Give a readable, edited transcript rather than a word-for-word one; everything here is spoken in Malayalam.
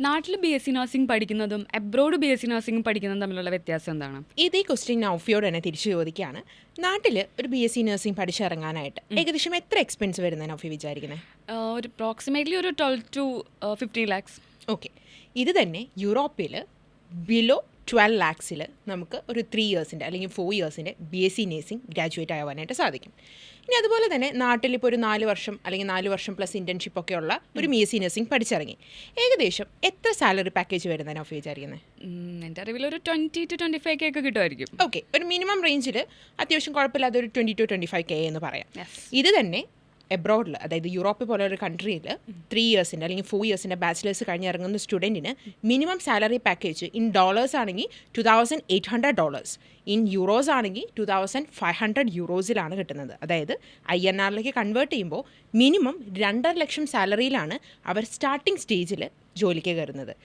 നാട്ടിൽ BSc നഴ്സിംഗ് പഠിക്കുന്നതും അബ്രോഡ് BSc നഴ്സിംഗ് പഠിക്കുന്നതും തമ്മിലുള്ള വ്യത്യാസം എന്താണ്? ഇതേ ക്വസ്റ്റ്യൻ നൗഫിയോട് തന്നെ തിരിച്ചു ചോദിക്കുകയാണ്. നാട്ടിൽ ഒരു BSc നഴ്സിംഗ് പഠിച്ചിറങ്ങാനായിട്ട് ഏകദേശം എത്ര എക്സ്പെൻസ് വരുന്നത് നൗഫി വിചാരിക്കുന്നത്? ഒരു അപ്രോക്സിമേറ്റ്ലി ഒരു 12 to 15 lakhs. ഓക്കെ, ഇത് തന്നെ യൂറോപ്പിൽ ബിലോ 12 lakhsൽ നമുക്ക് ഒരു 3 yearsൻ്റെ അല്ലെങ്കിൽ 4 yearsൻ്റെ BSc നഴ്സിംഗ് ഗ്രാജുവേറ്റ് ആവാനായിട്ട് സാധിക്കും. ഇനി അതുപോലെ തന്നെ നാട്ടിലിപ്പോൾ ഒരു 4 വർഷം അല്ലെങ്കിൽ 4 വർഷം പ്ലസ് ഇൻറ്റേൺഷിപ്പ് ഒക്കെ ഉള്ള ഒരു BSc നഴ്സിംഗ് പഠിച്ചിറങ്ങി ഏകദേശം എത്ര സാലറി പാക്കേജ് വരുന്നതാണ് നൗഫി വിചാരിക്കുന്നത്? എൻ്റെ അറിവിൽ ഒരു 20 to 25K ഒക്കെ കിട്ടുമായിരിക്കും. ഓക്കെ, ഒരു മിനിമം റേഞ്ചിൽ അത്യാവശ്യം കുഴപ്പമില്ലാതെ ഒരു 20 to 25K എന്ന് പറയാം. Yes. ഇത് തന്നെ എബ്രോഡിൽ, അതായത് യൂറോപ്പ് പോലെ ഒരു കൺട്രിയിൽ 3 yearsൻ്റെ അല്ലെങ്കിൽ 4 yearsൻ്റെ ബാച്ചിലേഴ്സ് കഴിഞ്ഞ് ഇറങ്ങുന്ന സ്റ്റുഡൻറ്റിന് minimum salary package in dollars ആണെങ്കിൽ $2,800, ഇൻ യൂറോസ് ആണെങ്കിൽ 2,500 യൂറോസിലാണ് കിട്ടുന്നത്. അതായത് INR കൺവേർട്ട് ചെയ്യുമ്പോൾ മിനിമം 2.5 ലക്ഷം സാലറിയിലാണ് അവർ സ്റ്റാർട്ടിംഗ് സ്റ്റേജിൽ ജോലിക്ക് കയറുന്നത്.